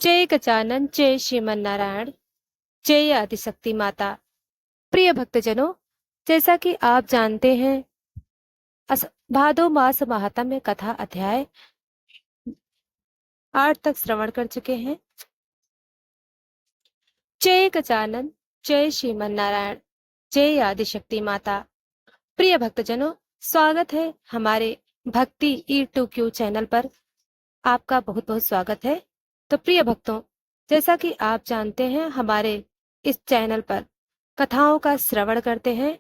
जय गजानन, जय श्रीमन नारायण, जय आदिशक्ति माता। प्रिय भक्तजनों, जैसा कि आप जानते हैं, भादो मास महात्म्य कथा अध्याय 8 तक श्रवण कर चुके हैं। जय गजानन, जय श्रीमन नारायण, जय आदिशक्ति माता। प्रिय भक्तजनों, स्वागत है हमारे भक्ति E2Q चैनल पर। आपका बहुत बहुत स्वागत है। तो प्रिय भक्तों, जैसा कि आप जानते हैं, हमारे इस चैनल पर कथाओं का श्रवण करते हैं।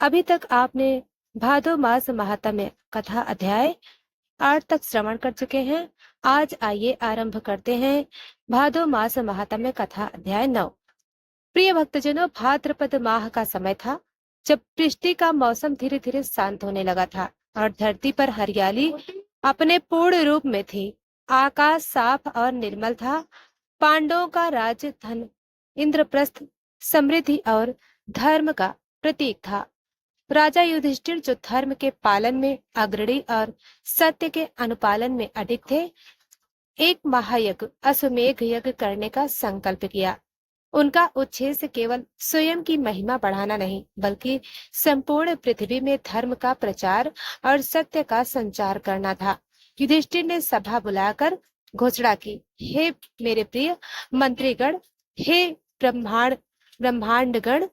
अभी तक आपने भादो मास महात्म्य कथा अध्याय 8 तक श्रवण कर चुके हैं। आज आइए आरंभ करते हैं भादो मास महात्म्य कथा अध्याय 9। प्रिय भक्तजनों, भाद्रपद माह का समय था, जब वृष्टि का मौसम धीरे धीरे शांत होने लगा था और धरती पर हरियाली अपने पूर्ण रूप में थी। आकाश साफ और निर्मल था। पांडवों का राज्य धन, इंद्रप्रस्थ, समृद्धि और धर्म का प्रतीक था। राजा युधिष्ठिर, जो धर्म के पालन में अग्रणी और सत्य के अनुपालन में अडिग थे, एक महायज्ञ अश्वमेध यज्ञ करने का संकल्प किया। उनका उद्देश्य केवल स्वयं की महिमा बढ़ाना नहीं, बल्कि संपूर्ण पृथ्वी में धर्म का प्रचार और सत्य का संचार करना था। युधिष्ठिर ने सभा बुलाकर घोषणा की, हे मेरे प्रिय मंत्रीगण, हे ब्रह्मांडगण,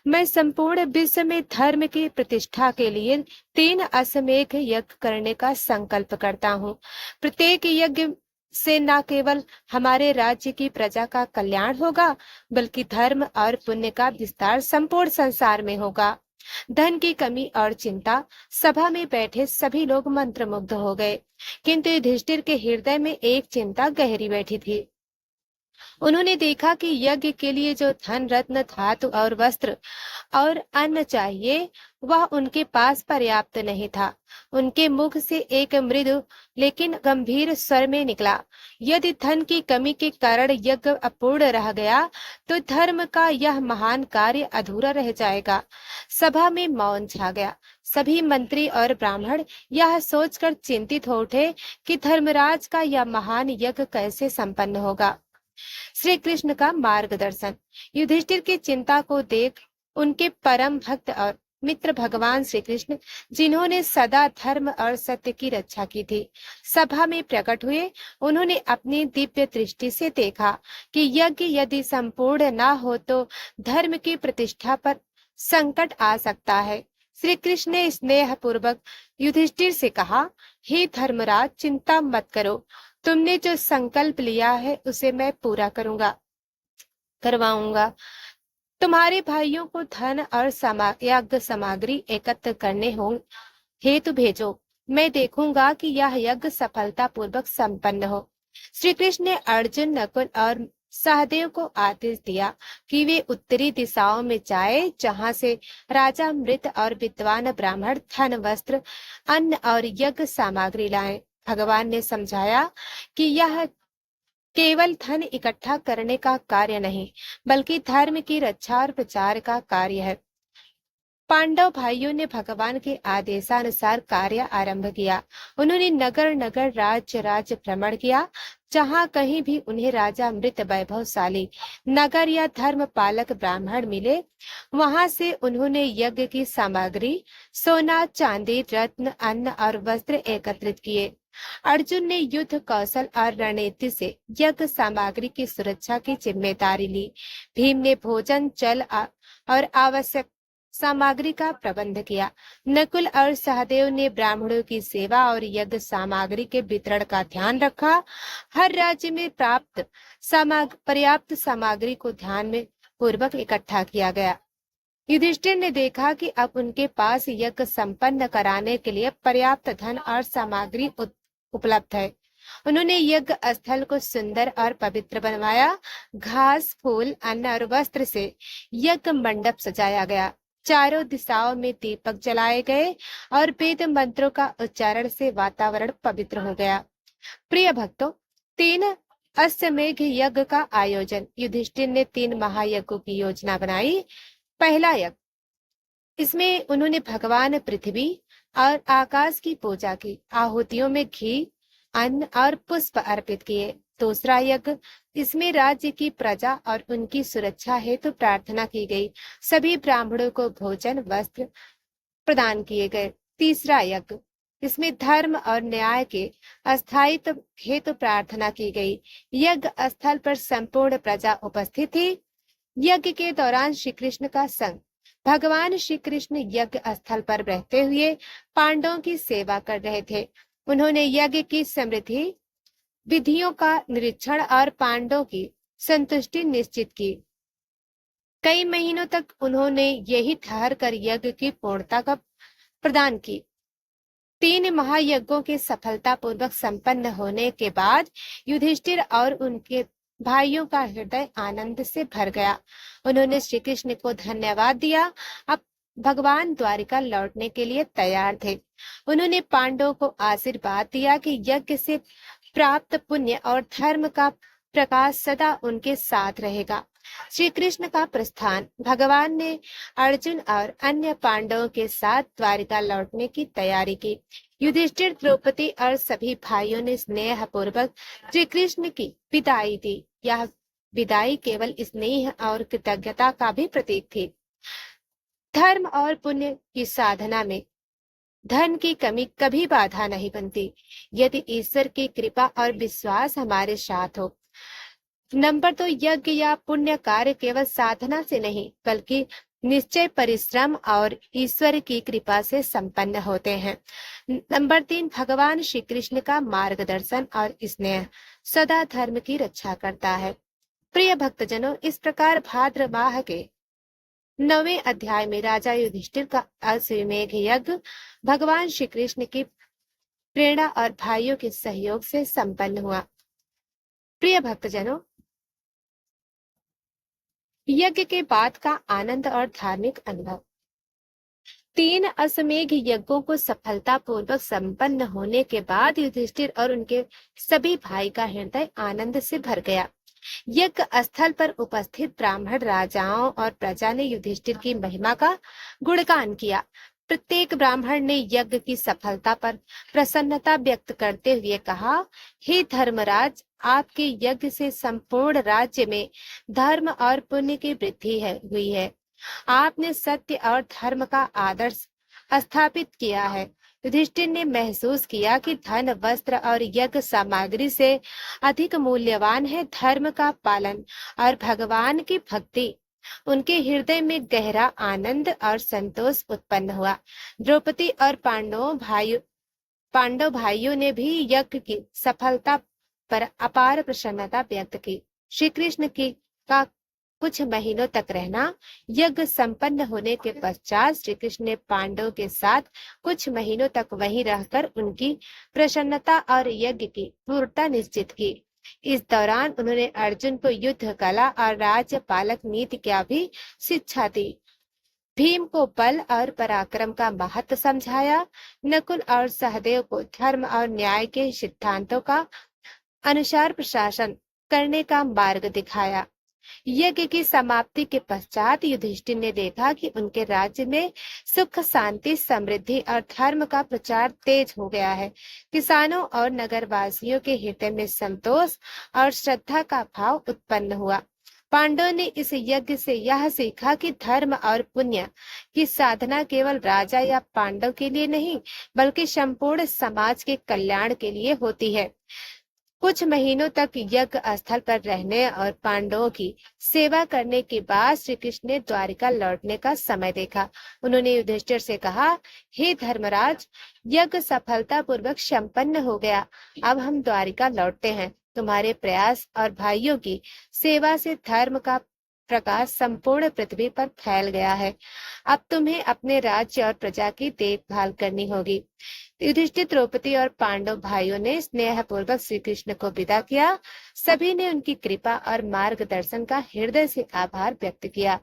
मैं संपूर्ण विश्व में धर्म की प्रतिष्ठा के लिए 3 अश्वमेध यज्ञ करने का संकल्प करता हूँ। प्रत्येक यज्ञ से न केवल हमारे राज्य की प्रजा का कल्याण होगा, बल्कि धर्म और पुण्य का विस्तार संपूर्ण संसार में होगा। धन की कमी और चिंता, सभा में बैठे सभी लोग मंत्रमुग्ध हो गए, किंतु युधिष्ठिर के हृदय में एक चिंता गहरी बैठी थी। उन्होंने देखा कि यज्ञ के लिए जो धन, रत्न, धातु और वस्त्र और अन्न चाहिए, वह उनके पास पर्याप्त नहीं था। उनके मुख से एक मृदु लेकिन गंभीर स्वर में निकला, यदि धन की कमी के कारण यज्ञ अपूर्ण रह गया, तो धर्म का यह महान कार्य अधूरा रह जाएगा। सभा में मौन छा गया। सभी मंत्री और ब्राह्मण यह सोचकर चिंतित हो उठे कि धर्मराज का यह महान यज्ञ कैसे संपन्न होगा। श्री कृष्ण का मार्गदर्शन। युधिष्ठिर की चिंता को देख उनके परम भक्त और मित्र भगवान श्री कृष्ण, जिन्होंने सदा धर्म और सत्य की रक्षा की थी, सभा में प्रकट हुए। उन्होंने अपनी दिव्य दृष्टि से देखा कि यज्ञ यदि संपूर्ण न हो तो धर्म की प्रतिष्ठा पर संकट आ सकता है। श्री कृष्ण ने स्नेह पूर्वक युधिष्ठिर से कहा, हे धर्मराज, चिंता मत करो। तुमने जो संकल्प लिया है उसे मैं पूरा करवाऊंगा। तुम्हारे भाइयों को धन और यज्ञ सामग्री एकत्र करने हो हेतु भेजो। मैं देखूंगा कि यह यज्ञ सफलता पूर्वक संपन्न हो। श्री कृष्ण ने अर्जुन, नकुल और सहदेव को आदेश दिया कि वे उत्तरी दिशाओं में जाए, जहां से राजा मृत और विद्वान ब्राह्मण धन, वस्त्र, अन्न और यज्ञ सामग्री लाएं। भगवान ने समझाया कि यह केवल धन इकट्ठा करने का कार्य नहीं, बल्कि धर्म की रक्षा और प्रचार का कार्य है। पांडव भाइयों ने भगवान के आदेशानुसार कार्य आरंभ किया। उन्होंने नगर नगर, राज्य राज्य भ्रमण किया। जहाँ कहीं भी उन्हें राजा मृत, वैभवशाली नगर या धर्म पालक ब्राह्मण मिले, वहां से उन्होंने यज्ञ की सामग्री, सोना, चांदी, रत्न, अन्न और वस्त्र एकत्रित किए। अर्जुन ने युद्ध कौशल और रणनीति से यज्ञ सामग्री की सुरक्षा की जिम्मेदारी ली। भीम ने भोजन, जल और आवश्यक सामग्री का प्रबंध किया। नकुल और सहदेव ने ब्राह्मणों की सेवा और यज्ञ सामग्री के वितरण का ध्यान रखा। हर राज्य में पर्याप्त सामग्री को ध्यान में पूर्वक इकट्ठा किया गया। युधिष्ठिर ने देखा कि अब उनके पास यज्ञ संपन्न कराने के लिए पर्याप्त धन और सामग्री उपलब्ध है। उन्होंने यज्ञ स्थल को सुंदर और पवित्र बनवाया। घास, फूल, अन्न और वस्त्र से यज्ञ मंडप सजाया गया। चारों दिशाओं में दीपक जलाए गए और वेद मंत्रों का उच्चारण से वातावरण पवित्र हो गया। प्रिय भक्तों, 3 अश्वमेध यज्ञ का आयोजन। युधिष्ठिर ने 3 महायज्ञों की योजना बनाई। पहला यज्ञ, इसमें उन्होंने भगवान पृथ्वी और आकाश की पूजा की। आहुतियों में घी, अन्न और पुष्प अर्पित किए। दूसरा यज्ञ, इसमें राज्य की प्रजा और उनकी सुरक्षा हेतु प्रार्थना की गई। सभी ब्राह्मणों को भोजन वस्त्र प्रदान किए गए। तीसरा यज्ञ, इसमें धर्म और न्याय के अस्थायित्व हेतु प्रार्थना की गई। यज्ञ स्थल पर संपूर्ण प्रजा उपस्थित थी। यज्ञ के दौरान श्री कृष्ण का संग, भगवान श्री कृष्ण यज्ञ स्थल पर रहते हुए पांडवों की सेवा कर रहे थे। उन्होंने यज्ञ की समृद्धि, विधियों का निरीक्षण और पांडवों की संतुष्टि निश्चित की। कई महीनों तक उन्होंने यही ठहर कर यज्ञ की पूर्णता का प्रदान की। 3 महायज्ञों के सफलतापूर्वक संपन्न होने के बाद युधिष्ठिर और उनके भाइयों का हृदय आनंद से भर गया। उन्होंने श्री कृष्ण को धन्यवाद दिया। अब भगवान द्वारिका लौटने के लिए तैयार थे। उन्होंने पांडवों को आशीर्वाद दिया कि यज्ञ से प्राप्त पुण्य और धर्म का प्रकाश सदा उनके साथ रहेगा। श्री कृष्ण का प्रस्थान, भगवान ने अर्जुन और अन्य पांडवों के साथ द्वारिका लौटने की तैयारी की। युधिष्ठिर, द्रौपदी और सभी भाइयों ने स्नेह पूर्वक श्री कृष्ण की विदाई दी। यह विदाई केवल स्नेह और कृतज्ञता का भी प्रतीक थी। धर्म और पुण्य की साधना में धन की कमी कभी बाधा नहीं बनती, यदि ईश्वर की कृपा और विश्वास हमारे साथ हो। नंबर 2, यज्ञ या पुण्य कार्य केवल साधना से नहीं बल्कि निश्चय, परिश्रम और ईश्वर की कृपा से संपन्न होते हैं। नंबर 3, भगवान श्री कृष्ण का मार्गदर्शन और स्नेह सदा धर्म की रक्षा करता है। प्रिय भक्तजनों, इस प्रकार भाद्र माह के 9वें अध्याय में राजा युधिष्ठिर का अश्वमेध यज्ञ भगवान श्री कृष्ण की प्रेरणा और भाइयों के सहयोग से संपन्न हुआ। प्रिय भक्तजनों, यज्ञ के बाद का आनंद और धार्मिक अनुभव। 3 अश्वमेध यज्ञों को सफलतापूर्वक संपन्न होने के बाद युधिष्ठिर और उनके सभी भाई का हृदय आनंद से भर गया। यज्ञ स्थल पर उपस्थित ब्राह्मण राजाओं और प्रजा ने युधिष्ठिर की महिमा का गुणगान किया। प्रत्येक ब्राह्मण ने यज्ञ की सफलता पर प्रसन्नता व्यक्त करते हुए कहा, हे धर्मराज, आपके यज्ञ से संपूर्ण राज्य में धर्म और पुण्य की वृद्धि हुई है। आपने सत्य और धर्म का आदर्श स्थापित किया है। युधिष्ठिर ने महसूस किया कि धन, वस्त्र और यज्ञ सामग्री से अधिक मूल्यवान है धर्म का पालन और भगवान की भक्ति। उनके हृदय में गहरा आनंद और संतोष उत्पन्न हुआ। द्रौपदी और पांडव भाइयों ने भी यज्ञ की सफलता पर अपार प्रसन्नता व्यक्त की। श्री कृष्ण का कुछ महीनों तक रहना। यज्ञ संपन्न होने के पश्चात श्री कृष्ण ने पांडवों के साथ कुछ महीनों तक वहीं रहकर उनकी प्रसन्नता और यज्ञ की पूर्णता निश्चित की। इस दौरान उन्होंने अर्जुन को युद्ध कला और राज्य पालक नीति की भी शिक्षा दी। भीम को बल और पराक्रम का महत्व समझाया। नकुल और सहदेव को धर्म और न्याय के सिद्धांतों का अनुसार प्रशासन करने का मार्ग दिखाया। यज्ञ की समाप्ति के पश्चात युधिष्ठिर ने देखा कि उनके राज्य में सुख, शांति, समृद्धि और धर्म का प्रचार तेज हो गया है। किसानों और नगरवासियों के हृदय में संतोष और श्रद्धा का भाव उत्पन्न हुआ। पांडवों ने इस यज्ञ से यह सीखा कि धर्म और पुण्य की साधना केवल राजा या पांडव के लिए नहीं बल्कि संपूर्ण समाज के कल्याण के लिए होती है। कुछ महीनों तक यज्ञ स्थल पर रहने और पांडवों की सेवा करने के बाद श्री कृष्ण ने द्वारिका लौटने का समय देखा। उन्होंने युधिष्ठिर से कहा, हे धर्मराज, यज्ञ सफलतापूर्वक संपन्न हो गया। अब हम द्वारिका लौटते हैं। तुम्हारे प्रयास और भाइयों की सेवा से धर्म का प्रकाश संपूर्ण पृथ्वी पर फैल गया है। अब तुम्हें अपने राज्य और प्रजा की देखभाल करनी होगी। युधिष्ठिर, द्रौपदी और पांडव भाइयों ने स्नेह पूर्वक श्री कृष्ण को विदा किया। सभी ने उनकी कृपा और मार्गदर्शन का हृदय से आभार व्यक्त किया।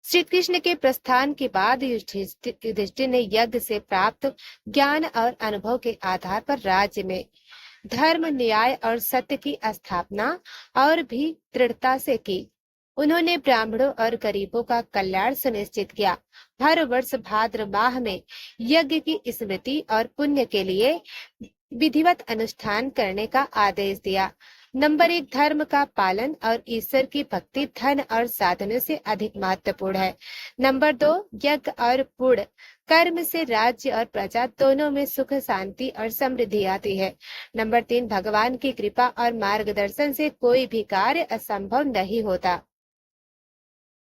श्री कृष्ण के प्रस्थान के बाद युधिष्ठिर ने यज्ञ से प्राप्त ज्ञान और अनुभव के आधार पर राज्य में धर्म, न्याय और सत्य की स्थापना और भी दृढ़ता से की। उन्होंने ब्राह्मणों और गरीबों का कल्याण सुनिश्चित किया। हर वर्ष भाद्र माह में यज्ञ की स्मृति और पुण्य के लिए विधिवत अनुष्ठान करने का आदेश दिया। नंबर 1, धर्म का पालन और ईश्वर की भक्ति धन और साधनों से अधिक महत्वपूर्ण है। नंबर 2, यज्ञ और पुण्य कर्म से राज्य और प्रजा दोनों में सुख शांति और समृद्धि आती है। नंबर 3, भगवान की कृपा और मार्गदर्शन से कोई भी कार्य असंभव नहीं होता।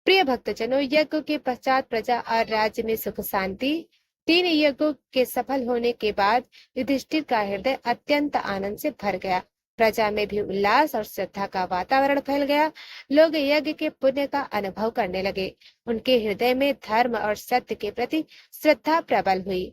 प्रिय भक्तजनों, यज्ञ के पश्चात प्रजा और राज्य में सुख शांति। 3 यज्ञों के सफल होने के बाद युधिष्ठिर का हृदय अत्यंत आनंद से भर गया। प्रजा में भी उल्लास और श्रद्धा का वातावरण फैल गया। लोग यज्ञ के पुण्य का अनुभव करने लगे। उनके हृदय में धर्म और सत्य के प्रति श्रद्धा प्रबल हुई।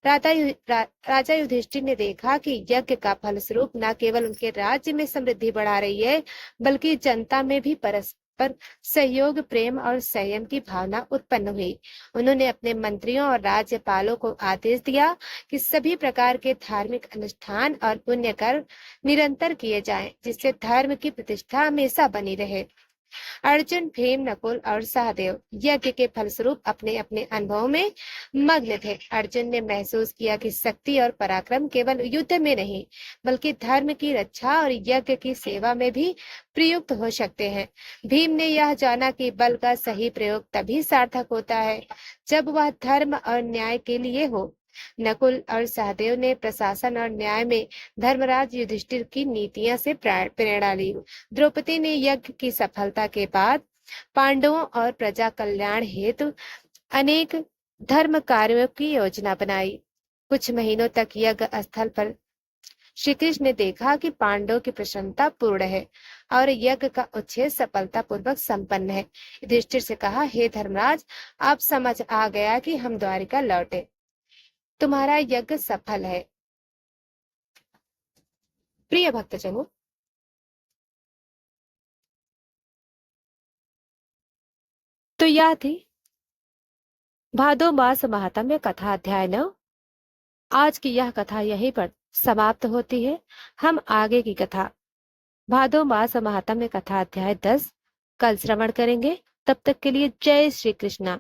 राजा युधिष्ठिर ने देखा कि यज्ञ का फलस्वरूप न केवल उनके राज्य में समृद्धि बढ़ा रही है, बल्कि जनता में भी परस्पर सहयोग, प्रेम और संयम की भावना उत्पन्न हुई। उन्होंने अपने मंत्रियों और राज्यपालों को आदेश दिया कि सभी प्रकार के धार्मिक अनुष्ठान और पुण्य कर्म निरंतर किए जाएं, जिससे धर्म की प्रतिष्ठा हमेशा बनी रहे। अर्जुन, भीम, नकुल और सहदेव यज्ञ के फलस्वरूप अपने अपने अनुभव में मग्न थे। अर्जुन ने महसूस किया कि शक्ति और पराक्रम केवल युद्ध में नहीं, बल्कि धर्म की रक्षा और यज्ञ की सेवा में भी प्रयुक्त हो सकते हैं। भीम ने यह जाना कि बल का सही प्रयोग तभी सार्थक होता है जब वह धर्म और न्याय के लिए हो। नकुल और सहदेव ने प्रशासन और न्याय में धर्मराज युधिष्ठिर की नीतियां से प्रेरणा ली। द्रौपदी ने यज्ञ की सफलता के बाद पांडवों और प्रजा कल्याण हेतु अनेक धर्म कार्यों की योजना बनाई। कुछ महीनों तक यज्ञ स्थल पर श्री कृष्ण ने देखा कि पांडवों की प्रसन्नता पूर्ण है और यज्ञ का उच्छेद सफलता पूर्वक संपन्न है। युधिष्ठिर से कहा, हे धर्मराज, अब समझ आ गया कि हम द्वारिका लौटे। तुम्हारा यज्ञ सफल है। प्रिय भक्तजनों, तो यह थी भादो मास महात्म्य कथा अध्याय 9। आज की यह कथा यहीं पर समाप्त होती है। हम आगे की कथा भादो मास महात्म्य कथा अध्याय 10 कल श्रवण करेंगे। तब तक के लिए जय श्री कृष्णा।